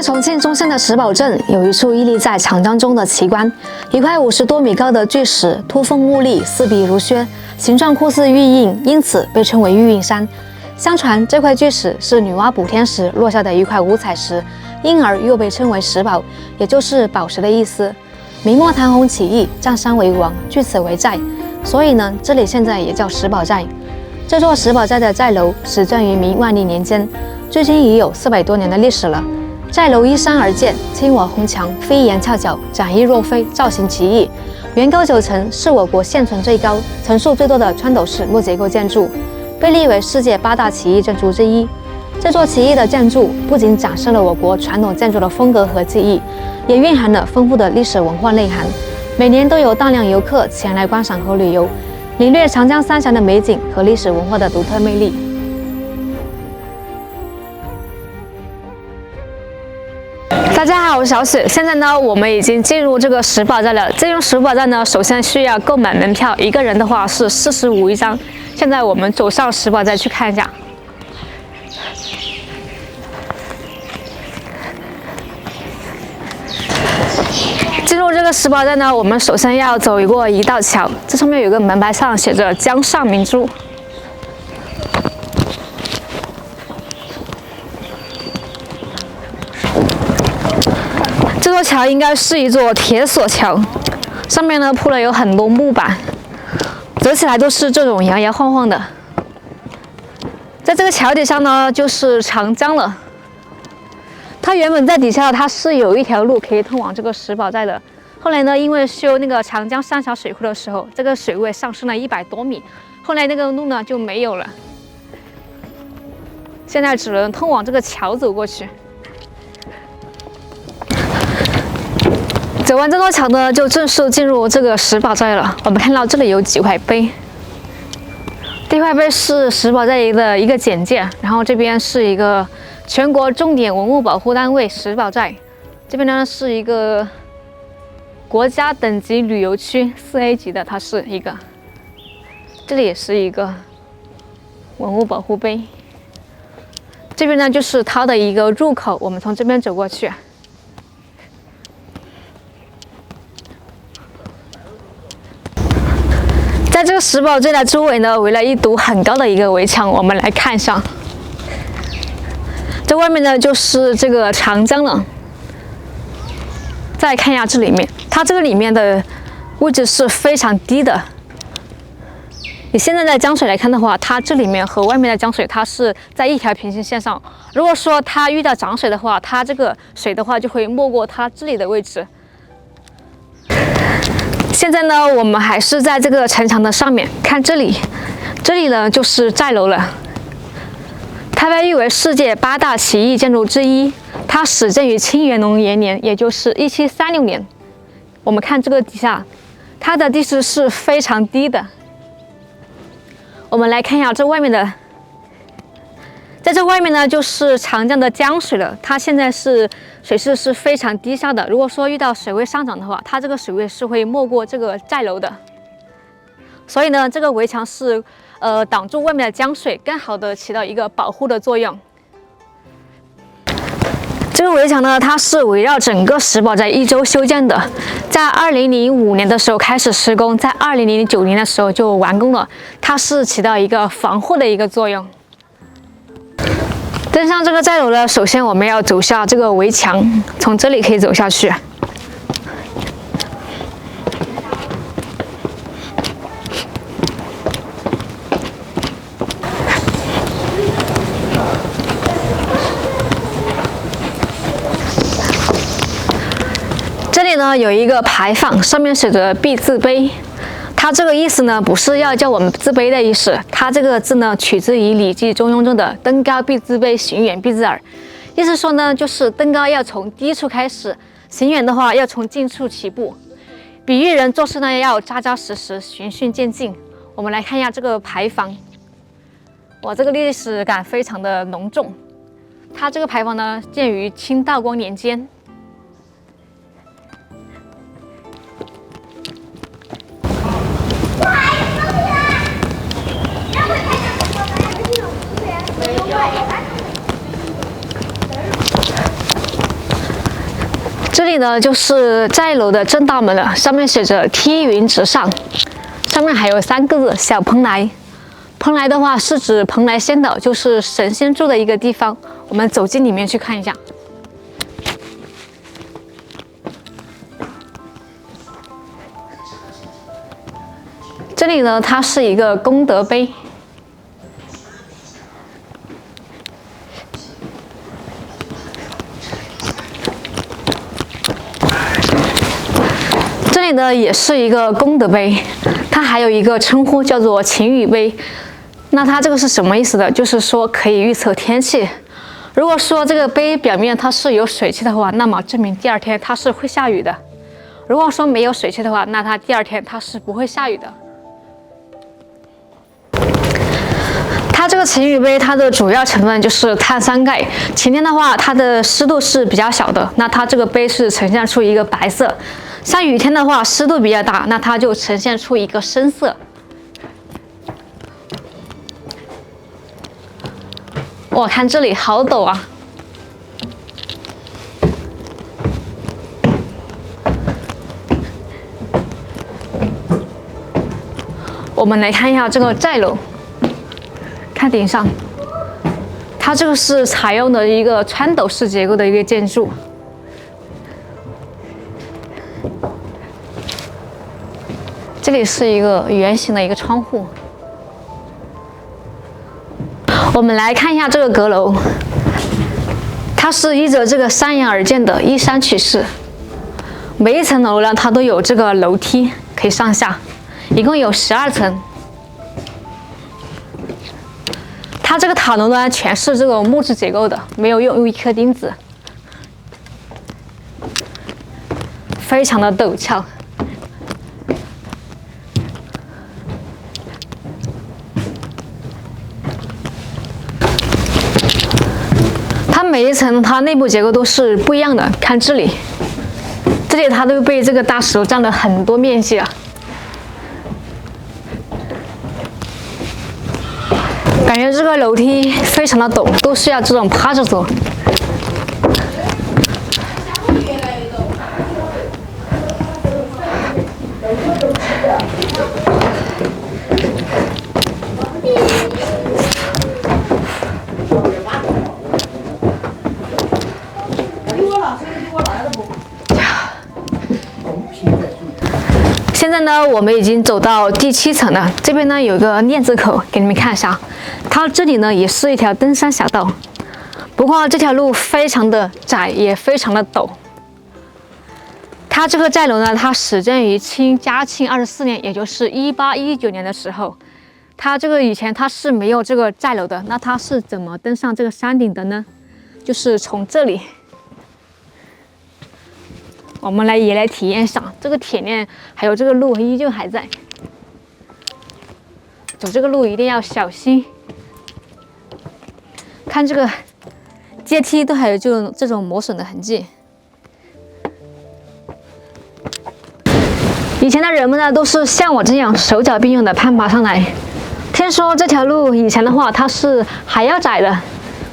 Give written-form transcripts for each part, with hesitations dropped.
重慶中山的石寶鎮有一處屹立在長江中的奇觀，一塊50多米高的巨石，突峰兀立，四壁如靴，形狀酷似玉印，因此被稱為玉印山。相傳這塊巨石是女媧補天時落下的一塊五彩石，因而又被稱為石寶，也就是寶石的意思。明末譚洪起義，占山為王，據此為寨，所以呢，這裡現在也叫石寶寨。這座石寶寨的寨樓始建於明萬曆年間，距今已有400多年的歷史了。寨樓依山而建，青瓦紅牆，飛檐翹角，展翼若飛，造型奇異。原高9層，是我國現存最高、層數最多的穿斗式木結構建築，被列為世界8大奇異建築之一。這座奇異的建築不僅展示了我國傳統建築的風格和技藝，也蘊含了豐富的歷史文化內涵。每年都有大量遊客前來觀賞和旅遊，領略長江三峽的美景和歷史文化的獨特魅力。大家好，我是小雪。現在呢，我們已經進入這個石寶寨了。進入石寶寨呢，首先需要購買門票，一個人的話是45一張。現在我們走上石寶寨去看一下。进入這個石寶寨呢，我們首先要走過一道橋，這上面有個門牌上寫着"江上明珠"。这座橋應該是一座鐵索橋，上面呢鋪了有很多木板，走起來都是這種搖搖晃晃的。在這個橋底下呢，就是長江了。它原本在底下，它是有一條路可以通往這個石寶寨的。後來呢，因為修那個長江三峽水庫的時候，這個水位上升了100多米，後來那個路呢就沒有了。現在只能通往這個橋走過去。走完這座橋呢，就正式進入這個石寶寨了。我們看到這裡有幾塊碑，第一塊碑是石寶寨的一個簡介，然後這邊是一個全國重點文物保護單位石寶寨，這邊呢是一個國家等級旅遊區4A 級的，它是一個，這裡也是一個文物保護碑。這邊呢就是它的一個入口，我們從這邊走過去。在這個石寶寨的周圍呢，圍了一堵很高的一個圍牆，我們來看一下。這外面呢就是這個長江了。再看一下這裡面，它這個裡面的位置是非常低的。以現在的江水來看的話，它這裡面和外面的江水它是在一條平行線上。如果說它遇到漲水的話，它這個水的話就會沒過它這裡的位置。現在呢，我們還是在這個城牆的上面，看這裡，這裡呢就是寨樓了。它被譽為世界8大奇異建築之一，它始建於清元隆元年，也就是1736年。我們看這個底下，它的地勢是非常低的。我們來看一下這外面的，在這外面呢就是長江的江水了，它現在是水勢是非常低下的。如果說遇到水位上漲的话，它这個水位是會沒過這個寨樓的。所以呢，這個圍牆是擋住外面的江水，更好的起到一個保護的作用。這個圍牆呢，它是圍繞整個石寶寨一周修建的，在2005年的時候開始施工，在2009年的時候就完工了。它是起到一個防護的一個作用。登上這個寨樓呢，首先我們要走下這個圍牆，從這裡可以走下去。這裡呢有一個牌坊，上面寫着"必自卑"。它這個意思呢，不是要叫我们自卑的意思。它這個字呢，取自於《禮記·中庸》中的"登高必自卑，行遠必自貳"。意思說呢，就是登高要從低處開始，行遠的話要從近處起步。比喻人做事呢，要扎扎實實，循序漸進。我們來看一下這個牌坊，哇，這個歷史感非常的濃重。它這個牌坊呢，建於清道光年間。這裡呢就是寨樓的正大門了，上面寫着"梯雲直上"，上面還有3個字"小蓬萊"。蓬萊的話是指蓬萊仙島，就是神仙住的一個地方。我們走進裡面去看一下。這裡呢，它是一個功德碑。這裡呢也是一個功德碑，它還有一個稱呼叫做晴雨碑。那它这个是什麼意思呢？就是說可以預測天氣。如果說這個碑表面它是有水汽的話，那麼證明第2天它是會下雨的。如果說沒有水汽的話，那它第2天它是不會下雨的。它這個晴雨碑，它的主要成分就是碳酸鈣。晴天的話，它的濕度是比較小的，那它這個碑是呈現出一個白色。像雨天的話，濕度比較大，那它就呈現出一個深色。哇，看這裡好陡啊！我們來看一下這個寨樓，看頂上，它這個是採用的一個穿斗式結構的一個建築。這裡是一個圓形的一個窗戶。我們來看一下這個閣樓，它是依着這個山岩而建的，依山取勢。每一層樓呢，它都有這個樓梯可以上下，一共有12層。它這個塔樓呢，全是這個木質結構的，沒有用一顆釘子，非常的陡峭。每一層它內部結構都是不一樣的，看這裡，這裡它都被這個大石頭佔了很多面積啊，感覺這個樓梯非常的陡，都是要這種趴着走。现在呢，我們已經走到第7層了。這邊呢有個鏈子口，給你們看一下。它這裡呢也是一條登山小道，不過這條路非常的窄，也非常的陡。它這個寨樓呢，它始建於嘉慶24年，也就是1819年的時候。它這個以前它是沒有這個寨樓的，那它是怎麼登上這個山頂的呢？就是從這裡。我們也來體驗一下這個鐵鏈，還有這個路依舊還在。走這個路一定要小心。看這個階梯都還有這種磨損的痕跡。以前的人們呢，都是像我這樣手腳並用的攀爬上來。聽說這條路以前的話，它是還要窄的，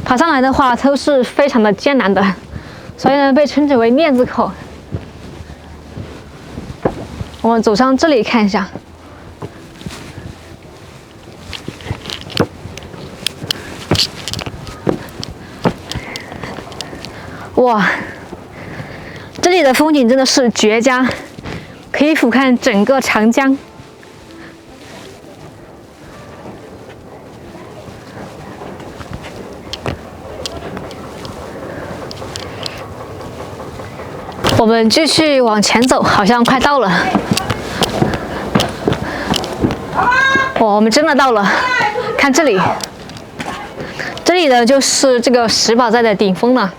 爬上來的話都是非常的艱難的，所以呢被稱之為鏈子口。我們走上這裡看一下，哇，這裡的風景真的是絕佳，可以俯瞰整個長江。我們繼續往前走，好像快到了。哇，我們真的到了！看這裡，這裡呢就是這個石寶寨的頂峰了。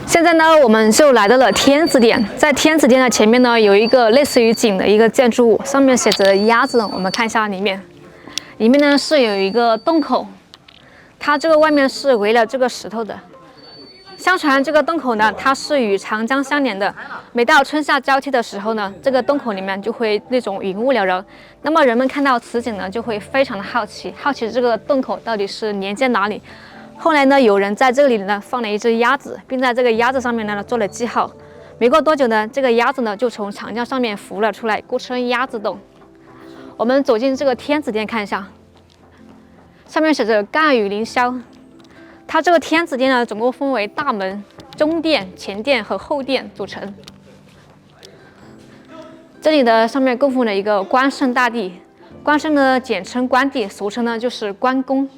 現在呢，我們就來到了天子殿。在天子殿的前面呢，有一個類似於井的一個建築物，上面寫着“鴨”字。我們看一下裡面，裡面呢是有一個洞口，它這個外面是圍了這個石頭的。相傳這個洞口呢，它是與長江相連的。每到春夏交替的時候呢，這個洞口裡面就會那種雲霧繚繞。那麼人們看到此景呢，就會非常的好奇這個洞口到底是連接哪裡。後來呢，有人在這裡呢放了一隻鴨子，並在這個鴨子上面呢做了記號。沒過多久呢，這個鴨子呢就從長江上面浮了出來，故稱鴨子洞。我們走進這個天子殿看一下，上面寫着“干雨凌霄”。它這個天子殿呢，總共分為大門、中殿、前殿和後殿組成。這裡的上面供奉了一個關聖大帝，關聖呢簡稱關帝，俗稱呢就是關公。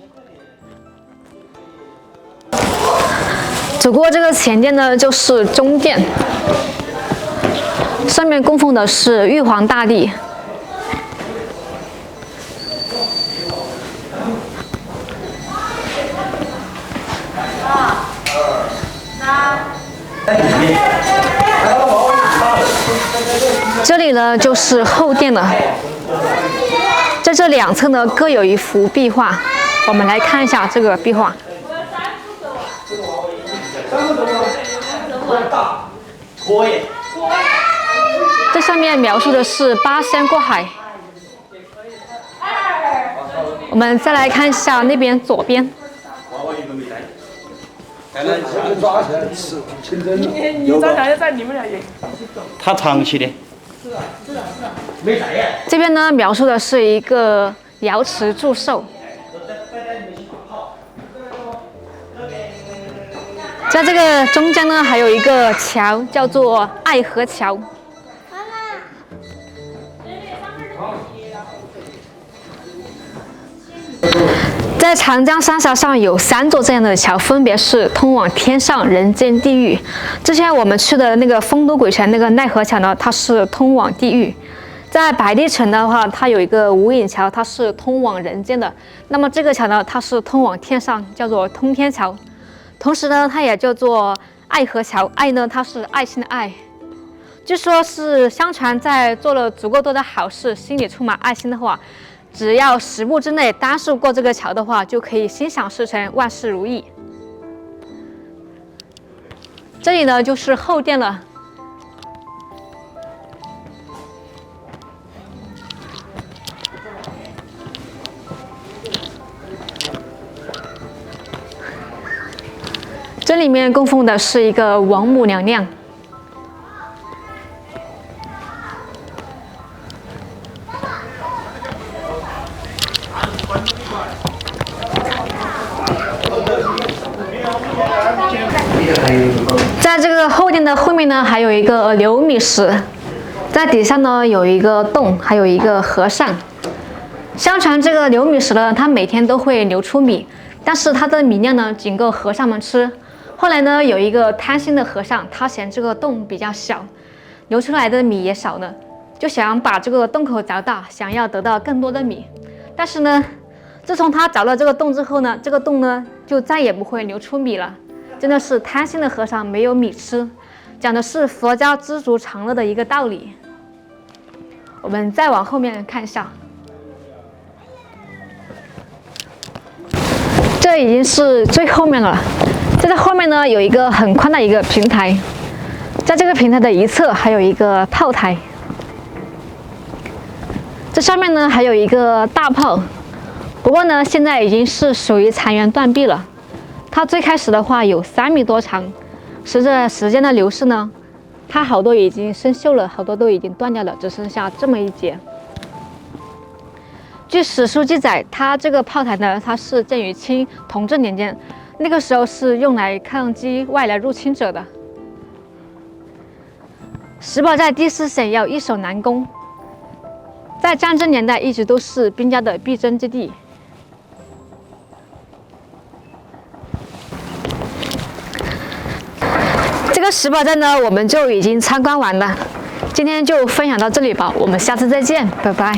走過這個前殿呢，就是中殿，上面供奉的是玉皇大帝。這裡呢就是後殿了，在這兩側呢各有一幅壁畫，我們來看一下這個壁畫。這上面描述的是八仙過海。我們再来看一下那邊左邊。你咱俩也在你们俩也。他长期的。这邊呢描述的是一個瑤池祝壽。在這個中間呢，還有一個橋，叫做愛河橋。在長江三峽上有3座這樣的橋，分別是通往天上、人間、地獄。之前我們去的那個酆都鬼城那個奈何橋呢，它是通往地獄。在白帝城的話，它有一個無影橋，它是通往人間的。那麼這個橋呢，它是通往天上，叫做通天橋。同時呢，它也叫做愛河橋。愛呢，它是愛心的愛。據說是相傳，在做了足夠多的好事，心裡充滿愛心的話，只要10步之內單數過這個橋的話，就可以心想事成，萬事如意。這裡呢就是後殿了。这裡面供奉的是一個王母娘娘。在這個後殿的後面呢，還有一個流米石，在底下呢有一個洞，還有一個和尚。相傳這個流米石呢，它每天都會流出米，但是它的米量呢僅夠和尚們吃。後來呢，有一個貪心的和尚，他嫌這個洞比較小，流出來的米也少呢，就想把這個洞口鑿大，想要得到更多的米。但是呢，自從他鑿了這個洞之後呢，這個洞呢就再也不會流出米了。真的是貪心的和尚沒有米吃，講的是佛家知足常樂的一個道理。我們再往後面看一下，這已經是最後面了。在這後面呢，有一個很寬的一個平台，在這個平台的一側還有一個炮台，這上面呢還有一個大炮，不過呢現在已經是屬於殘垣斷壁了。它最開始的話有3米多長，隨着時間的流逝呢，它好多已經生鏽了，好多都已經斷掉了，只剩下這麼一截。據史書記載，它這個炮台呢，它是建於清同治年間，那個時候是用來抗擊外來入侵者的。石堡在第4省要易守難攻，在戰爭年代一直都是兵家的必爭之地。這個石堡站呢，我們就已經參觀完了。今天就分享到這裡吧，我們下次再見，拜拜。